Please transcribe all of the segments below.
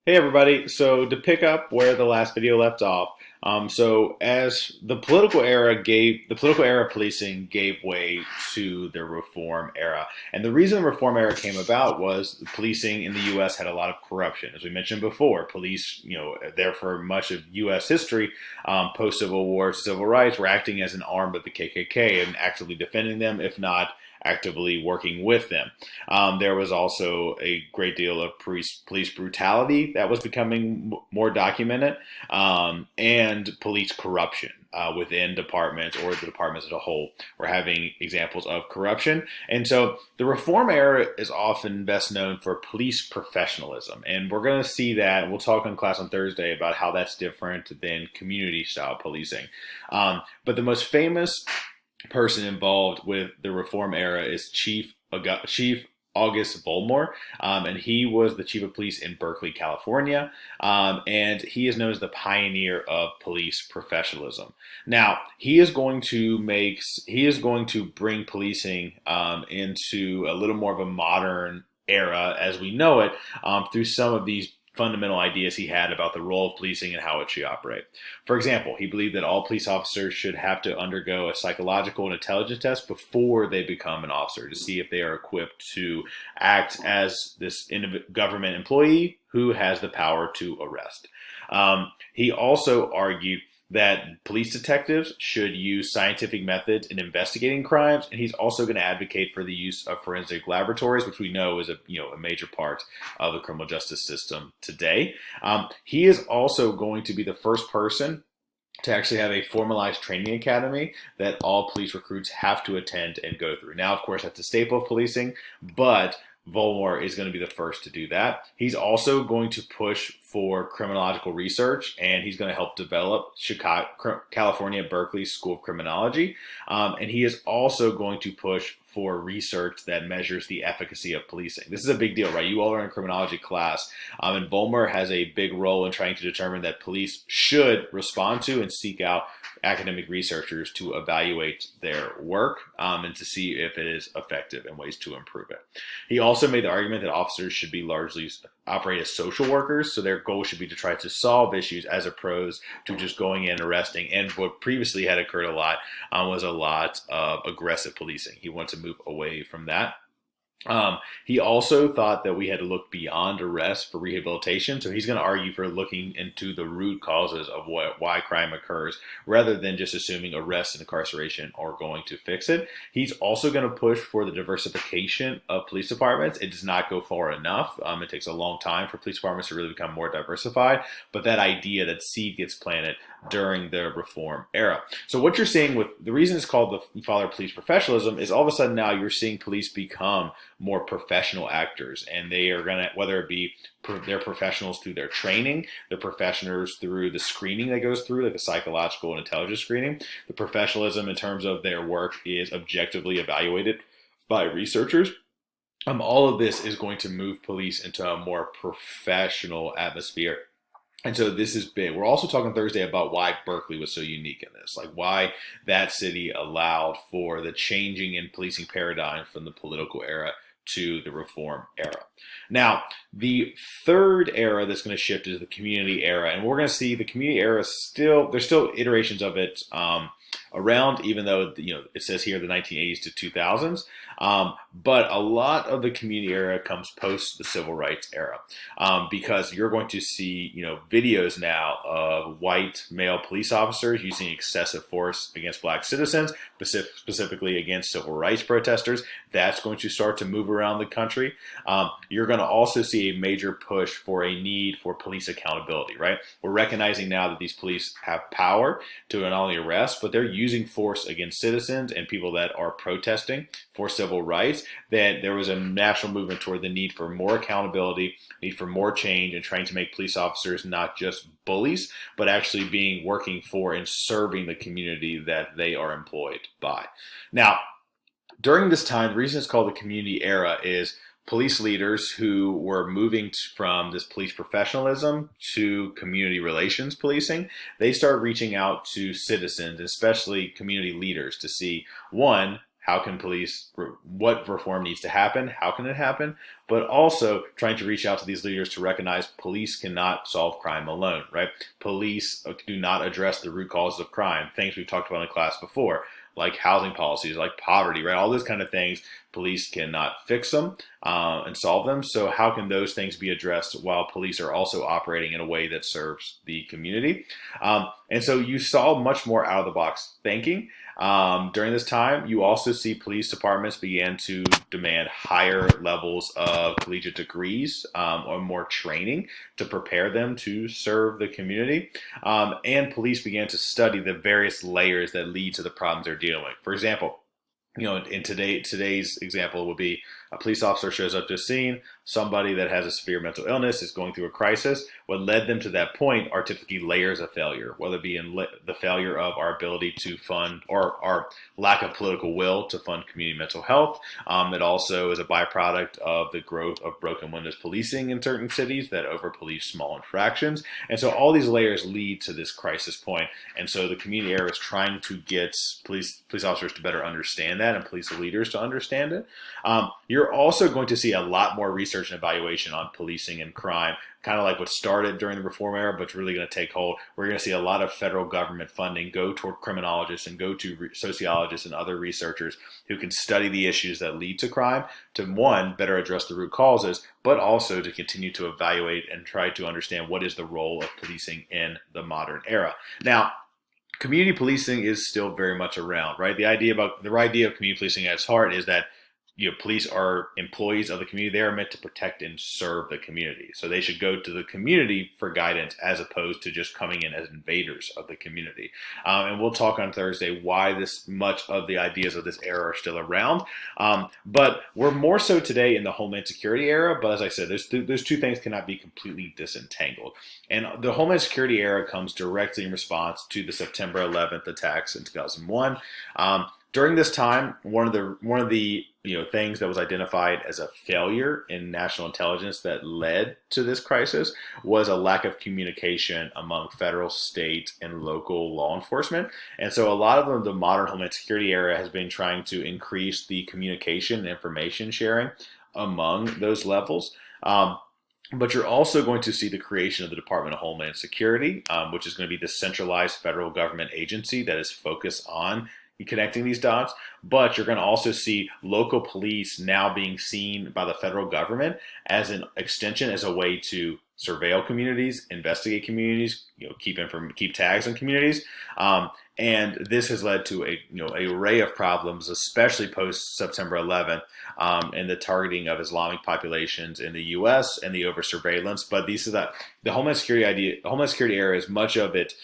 Hey everybody, so to pick up where the last video left off, so as the political era policing gave way to the reform era. And the reason the reform era came about was the policing in the US had a lot of corruption. As we mentioned before, police, there for much of US history, post-Civil War, civil rights, were acting as an arm of the KKK and actively defending them, if not actively working with them. There was also a great deal of police brutality that was becoming more documented, and police corruption within departments or the departments as a whole. We're having examples of corruption. And so the reform era is often best known for police professionalism. And we're going to see that, and we'll talk in class on Thursday about how that's different than community style policing. But the most famous person involved with the reform era is Chief August Vollmer, and he was the chief of police in Berkeley, California, and he is known as the pioneer of police professionalism. Now, he is going to bring policing into a little more of a modern era as we know it, through some of these fundamental ideas he had about the role of policing and how it should operate. For example, he believed that all police officers should have to undergo a psychological and intelligence test before they become an officer to see if they are equipped to act as this government employee who has the power to arrest. He also argued that police detectives should use scientific methods in investigating crimes, and he's also going to advocate for the use of forensic laboratories, which we know is a major part of the criminal justice system today. He is also going to be the first person to actually have a formalized training academy that all police recruits have to attend and go through. Now, of course, that's a staple of policing, but Vollmer is going to be the first to do that. He's also going to push for criminological research, and he's going to help develop California Berkeley School of Criminology. And he is also going to push for research that measures the efficacy of policing. This is a big deal, right? You all are in criminology class, and Vollmer has a big role in trying to determine that police should respond to and seek out academic researchers to evaluate their work, and to see if it is effective and ways to improve it. He also made the argument that officers should be largely operate as social workers, so their goal should be to try to solve issues as opposed to just going in and arresting. And what previously had occurred a lot was a lot of aggressive policing. He wanted to move away from that. He also thought that we had to look beyond arrest for rehabilitation. So he's going to argue for looking into the root causes of why crime occurs rather than just assuming arrest and incarceration are going to fix it. He's also going to push for the diversification of police departments. It does not go far enough. It takes a long time for police departments to really become more diversified. But that idea, that seed gets planted during the reform era. So what you're seeing with the reason it's called the father of police professionalism is all of a sudden now you're seeing police become more professional actors, and they are going to, whether it be they're professionals through their training, they're professionals through the screening that goes through, like the psychological and intelligence screening. The professionalism in terms of their work is objectively evaluated by researchers. All of this is going to move police into a more professional atmosphere. And so this is big. We're also talking Thursday about why Berkeley was so unique in this, like why that city allowed for the changing in policing paradigm from the political era to the reform era. Now, the third era that's going to shift is the community era. And we're going to see the community era there's still iterations of it around, even though it says here the 1980s to 2000s. But a lot of the community era comes post the civil rights era, because you're going to see videos now of white male police officers using excessive force against black citizens, specifically against civil rights protesters. That's going to start to move around the country. You're going to also see a major push for a need for police accountability, right? We're recognizing now that these police have power to not only arrest, but they're using force against citizens and people that are protesting for civil rights. That there was a national movement toward the need for more accountability, need for more change, and trying to make police officers not just bullies, but actually working for and serving the community that they are employed by. Now, during this time, the reason it's called the community era is police leaders who were moving from this police professionalism to community relations policing, they start reaching out to citizens, especially community leaders, to see, one, how can police, what reform needs to happen, how can it happen, but also trying to reach out to these leaders to recognize police cannot solve crime alone, right? Police do not address the root causes of crime, things we've talked about in class before, like housing policies, like poverty, right? All those kind of things, police cannot fix them and solve them. So how can those things be addressed while police are also operating in a way that serves the community? And so you saw much more out of the box thinking. During this time, you also see police departments began to demand higher levels of collegiate degrees or more training to prepare them to serve the community. And police began to study the various layers that lead to the problems they're dealing with. For example, in today's example would be a police officer shows up to a scene, somebody that has a severe mental illness is going through a crisis. What led them to that point are typically layers of failure, whether it be in the failure of our ability to fund or our lack of political will to fund community mental health. It also is a byproduct of the growth of broken windows policing in certain cities that over-police small infractions. And so all these layers lead to this crisis point. And so the community era is trying to get police officers to better understand that and police leaders to understand it. You're also going to see a lot more research and evaluation on policing and crime, kind of like what started during the reform era, but it's really going to take hold. We're going to see a lot of federal government funding go toward criminologists and go to sociologists and other researchers who can study the issues that lead to crime to, one, better address the root causes, but also to continue to evaluate and try to understand what is the role of policing in the modern era. Now, community policing is still very much around, right? The idea of community policing at its heart is that police are employees of the community. They are meant to protect and serve the community. So they should go to the community for guidance as opposed to just coming in as invaders of the community. And we'll talk on Thursday why this much of the ideas of this era are still around. But we're more so today in the Homeland Security era. But as I said, those two things cannot be completely disentangled. And the Homeland Security era comes directly in response to the September 11th attacks in 2001. During this time, one of the things that was identified as a failure in national intelligence that led to this crisis was a lack of communication among federal, state, and local law enforcement. And so a lot of the modern Homeland Security era has been trying to increase the communication and information sharing among those levels. But you're also going to see the creation of the Department of Homeland Security, which is going to be the centralized federal government agency that is focused on connecting these dots. But you're going to also see local police now being seen by the federal government as an extension, as a way to surveil communities, investigate communities, keep tags on communities. And this has led to a array of problems, especially post September 11th, and the targeting of Islamic populations in the U.S. and the over surveillance. But the Homeland Security era, is much of it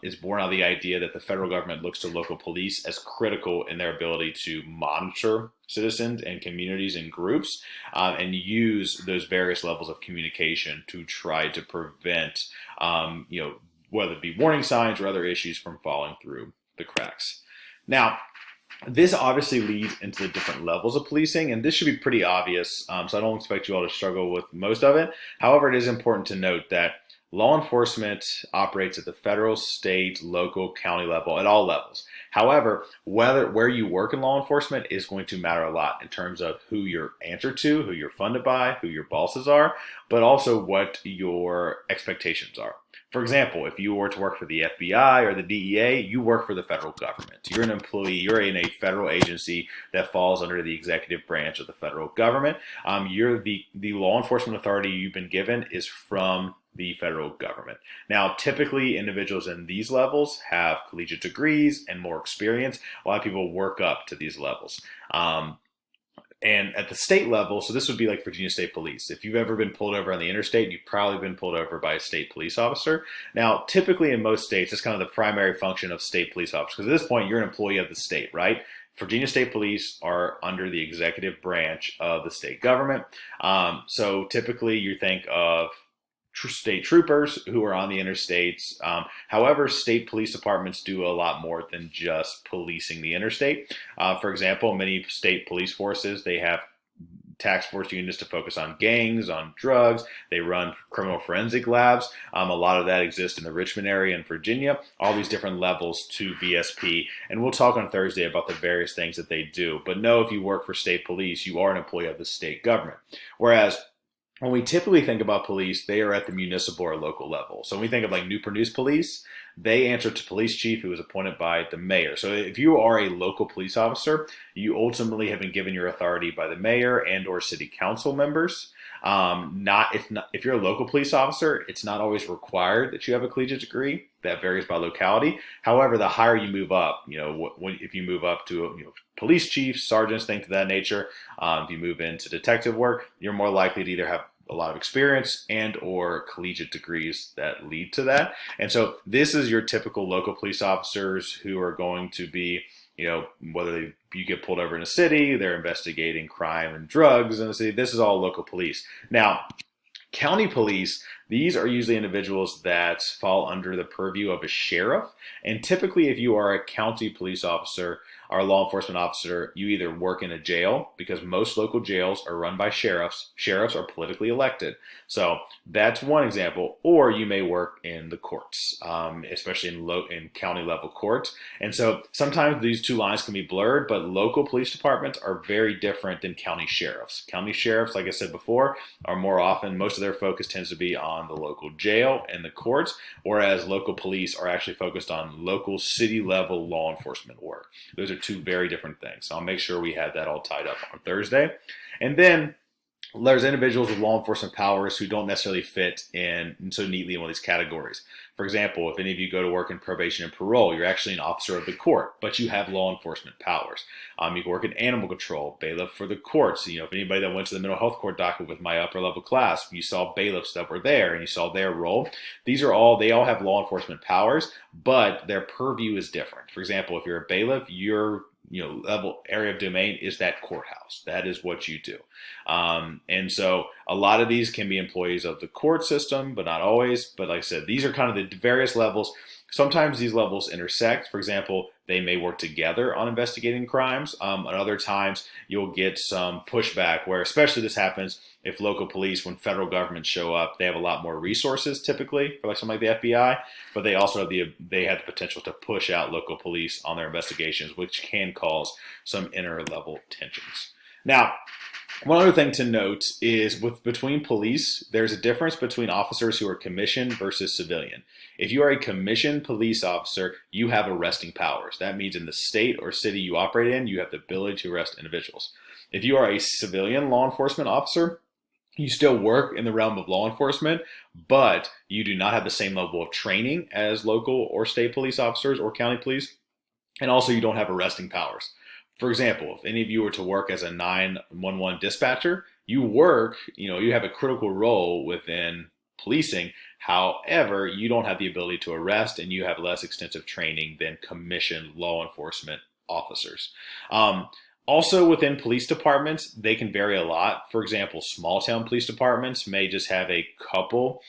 is born out of the idea that the federal government looks to local police as critical in their ability to monitor citizens and communities and groups, and use those various levels of communication to try to prevent, whether it be warning signs or other issues from falling through the cracks. Now, this obviously leads into the different levels of policing, and this should be pretty obvious, so I don't expect you all to struggle with most of it. However, it is important to note that law enforcement operates at the federal, state, local, county level, at all levels. However, where you work in law enforcement is going to matter a lot in terms of who you're answered to, who you're funded by, who your bosses are, but also what your expectations are. For example, if you were to work for the FBI or the DEA, you work for the federal government. You're an employee. You're in a federal agency that falls under the executive branch of the federal government. The law enforcement authority you've been given is from the federal government. Now, typically individuals in these levels have collegiate degrees and more experience. A lot of people work up to these levels. And at the state level, so this would be like Virginia State Police. If you've ever been pulled over on the interstate, you've probably been pulled over by a state police officer. Now, typically in most states, it's kind of the primary function of state police officers, because at this point, you're an employee of the state, right? Virginia State Police are under the executive branch of the state government. So typically you think of state troopers who are on the interstates. However, state police departments do a lot more than just policing the interstate. For example, many state police forces, they have task force units to focus on gangs, on drugs. They run criminal forensic labs. A lot of that exists in the Richmond area in Virginia, all these different levels to VSP. And we'll talk on Thursday about the various things that they do. But know if you work for state police, you are an employee of the state government. Whereas when we typically think about police, they are at the municipal or local level. So when we think of like Newport News Police, they answer to police chief who is appointed by the mayor. So if you are a local police officer, you ultimately have been given your authority by the mayor and or city council members. If you're a local police officer, it's not always required that you have a collegiate degree. That varies by locality. However, the higher you move up, if you move up to police chiefs, sergeants, things of that nature, if you move into detective work, you're more likely to either have a lot of experience and or collegiate degrees that lead to that. And so this is your typical local police officers who are going to be, whether you get pulled over in a city, they're investigating crime and drugs in the city. This is all local police. Now, county police, these are usually individuals that fall under the purview of a sheriff. And typically, if you are a county police officer or a law enforcement officer, you either work in a jail, because most local jails are run by sheriffs. Sheriffs are politically elected. So that's one example. Or you may work in the courts, especially in county level courts. And so sometimes these two lines can be blurred, but local police departments are very different than county sheriffs. County sheriffs, like I said before, are more often, most of their focus tends to be on the local jail and the courts, whereas local police are actually focused on local city level law enforcement work. Those are two very different things. So I'll make sure we have that all tied up on Thursday. And then there's individuals with law enforcement powers who don't necessarily fit in so neatly in one of these categories. For example, if any of you go to work in probation and parole, you're actually an officer of the court, but you have law enforcement powers. You can work in animal control, bailiff for the courts. If anybody that went to the mental health court docket with my upper level class, you saw bailiffs that were there and you saw their role. They all have law enforcement powers, but their purview is different. For example, if you're a bailiff, your level area of domain is that courthouse. That is what you do. And so a lot of these can be employees of the court system, but not always. But like I said, these are kind of the various levels. Sometimes these levels intersect. For example, they may work together on investigating crimes. And other times you'll get some pushback where, especially this happens if local police, when federal governments show up, they have a lot more resources typically for like something like the FBI, but they also have the potential to push out local police on their investigations, which can cause some inner level tensions. Now, one other thing to note is between police, there's a difference between officers who are commissioned versus civilian. If you are a commissioned police officer, you have arresting powers. That means in the state or city you operate in, you have the ability to arrest individuals. If you are a civilian law enforcement officer, you still work in the realm of law enforcement, but you do not have the same level of training as local or state police officers or county police. And also you don't have arresting powers. For example, if any of you were to work as a 911 dispatcher, you have a critical role within policing. However, you don't have the ability to arrest and you have less extensive training than commissioned law enforcement officers. Also within police departments, they can vary a lot. For example, small town police departments may just have a couple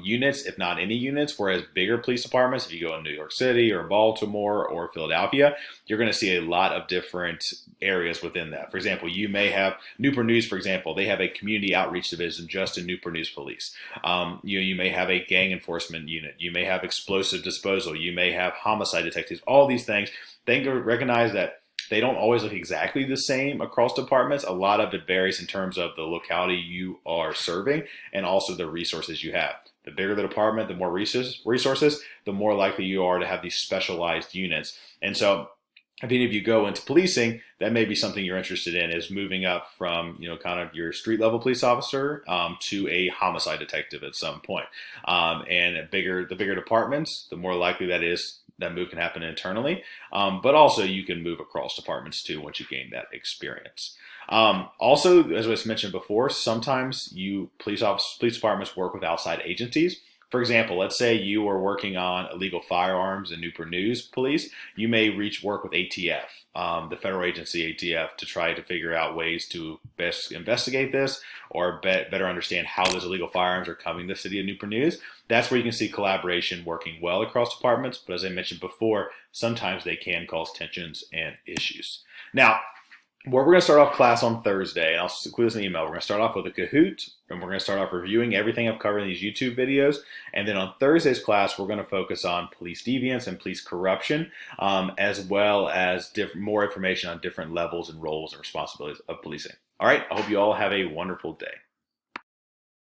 units, if not any units, whereas bigger police departments, if you go in New York City or Baltimore or Philadelphia, you're going to see a lot of different areas within that. For example, you may have Newport News, for example, they have a community outreach division just in Newport News Police. You may have a gang enforcement unit. You may have explosive disposal. You may have homicide detectives. All these things, they recognize that they don't always look exactly the same across departments. A lot of it varies in terms of the locality you are serving and also the resources you have. The bigger the department, the more resources, the more likely you are to have these specialized units. And so if any of you go into policing, that may be something you're interested in, is moving up from, kind of your street level police officer to a homicide detective at some point. And the bigger departments, the more likely that move can happen internally, but also you can move across departments too once you gain that experience. Also, as was mentioned before, sometimes police departments work with outside agencies. For example, let's say you are working on illegal firearms in Newport News Police. You may work with ATF, the federal agency ATF, to try to figure out ways to best investigate this or better understand how those illegal firearms are coming to the city of Newport News. That's where you can see collaboration working well across departments. But as I mentioned before, sometimes they can cause tensions and issues. Now, where we're going to start off class on Thursday, and I'll include this in the email. We're going to start off with a Kahoot, and we're going to start off reviewing everything I've covered in these YouTube videos. And then on Thursday's class, we're going to focus on police deviance and police corruption, as well as more information on different levels and roles and responsibilities of policing. All right, I hope you all have a wonderful day.